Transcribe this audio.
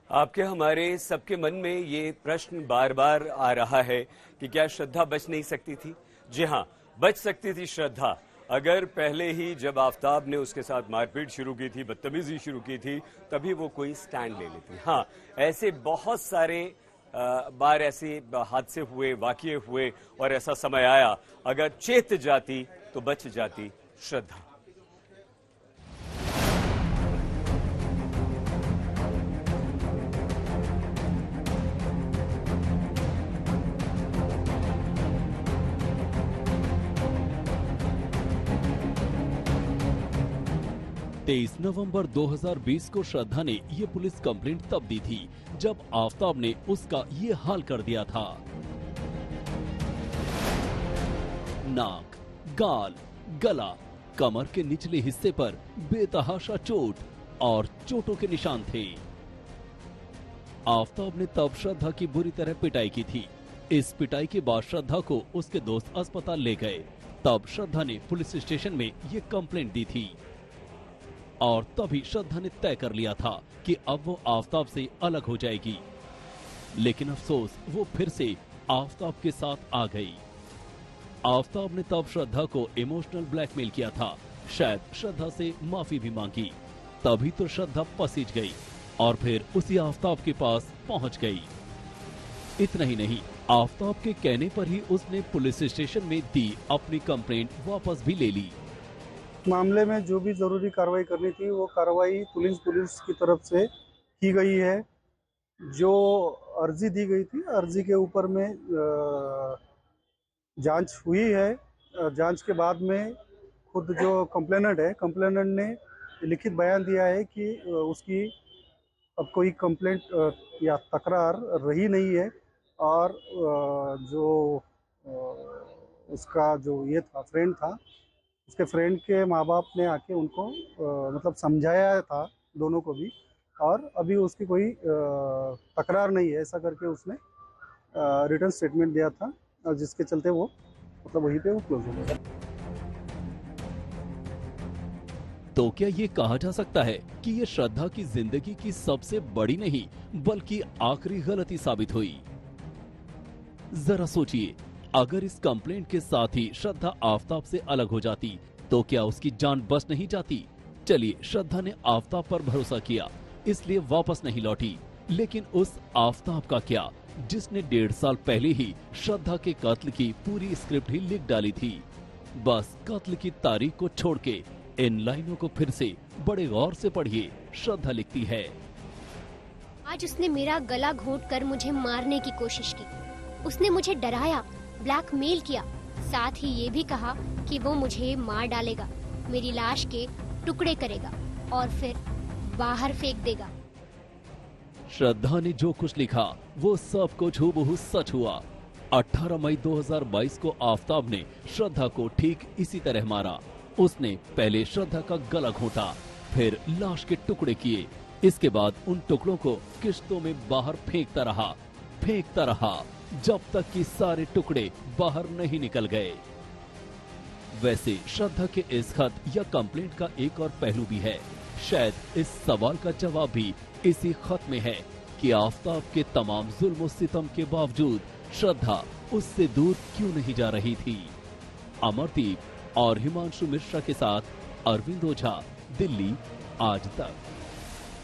आपके हमारे सबके मन में ये प्रश्न बार बार आ रहा है कि क्या श्रद्धा बच नहीं सकती थी? जी हां, बच सकती थी श्रद्धा अगर पहले ही जब आफताब ने उसके साथ मारपीट शुरू की थी, बदतमीजी शुरू की थी, तभी वो कोई स्टैंड ले लेती। हां, ऐसे बहुत सारे बार ऐसे हादसे हुए, वाकये हुए और ऐसा समय आया, अगर चेत जाती तो बच जाती श्रद्धा। तेईस नवंबर 2020 को श्रद्धा ने ये पुलिस कंप्लेंट तब दी थी जब आफताब ने उसका ये हाल कर दिया था। नाक, गाल, गला, कमर के निचले हिस्से पर बेतहाशा चोट और चोटों के निशान थे। आफताब ने तब श्रद्धा की बुरी तरह पिटाई की थी। इस पिटाई के बाद श्रद्धा को उसके दोस्त अस्पताल ले गए। तब श्रद्धा ने पुलिस स्टेशन में ये कंप्लेंट दी थी और तभी श्रद्धा ने तय कर लिया था कि अब वो आफताब से अलग हो जाएगी। लेकिन अफसोस, वो फिर से आफताब के साथ आ गई। आफताब ने तब श्रद्धा को इमोशनल ब्लैकमेल किया था। शायद श्रद्धा से माफी भी मांगी। तभी तो श्रद्धा पसीज गई और फिर उसी आफताब के पास पहुंच गई। इतना ही नहीं, आफताब के कहने पर ही उसने पुलिस स्टेशन में दी अपनी कंप्लेंट वापस भी ले ली। मामले में जो भी जरूरी कार्रवाई करनी थी वो कार्रवाई पुलिस की तरफ से की गई है। जो अर्जी दी गई थी, अर्जी के ऊपर में जांच हुई है। जांच के बाद में खुद जो कंप्लेनेंट ने लिखित बयान दिया है कि उसकी अब कोई कंप्लेंट या तकरार रही नहीं है और जो उसका जो ये था फ्रेंड था, उसके फ्रेंड के माँ बाप ने आके उनको मतलब समझाया था दोनों को भी, और अभी उसकी कोई तकरार नहीं है, ऐसा करके उसने रिटर्न स्टेटमेंट दिया था और जिसके चलते वो मतलब वहीं पे वो क्लोज हो गया। तो क्या ये कहा जा सकता है कि ये श्रद्धा की जिंदगी की सबसे बड़ी नहीं बल्कि आखिरी गलती साबित हुई? जरा सोचिए, अगर इस कंप्लेंट के साथ ही श्रद्धा आफताब से अलग हो जाती तो क्या उसकी जान बच नहीं जाती? चलिए, श्रद्धा ने आफताब पर भरोसा किया इसलिए वापस नहीं लौटी, लेकिन उस आफताब का क्या जिसने 1.5 साल पहले ही श्रद्धा के कत्ल की पूरी स्क्रिप्ट ही लिख डाली थी। बस कत्ल की तारीख को छोड़ के इन लाइनों को फिर से बड़े गौर से पढ़िए। श्रद्धा लिखती है, आज उसने मेरा गला घोंट कर मुझे मारने की कोशिश की। उसने मुझे डराया, ब्लैकमेल किया, साथ ही ये भी कहा कि वो मुझे मार डालेगा, मेरी लाश के टुकड़े करेगा और फिर बाहर फेंक देगा। श्रद्धा ने जो कुछ लिखा वो सब कुछ हूबहू सच हुआ। 18 मई 2022 को आफताब ने श्रद्धा को ठीक इसी तरह मारा। उसने पहले श्रद्धा का गला घोंटा, फिर लाश के टुकड़े किए। इसके बाद उन टुकड़ों को किश्तों में बाहर फेंकता रहा जब तक कि सारे टुकड़े बाहर नहीं निकल गए। वैसे श्रद्धा के इस खत या कंप्लेंट का एक और पहलू भी है। शायद इस सवाल का जवाब भी इसी खत में है कि आफताब के तमाम जुल्म और सितम के बावजूद श्रद्धा उससे दूर क्यों नहीं जा रही थी। अमरदीप और हिमांशु मिश्रा के साथ अरविंद ओझा, दिल्ली आज तक।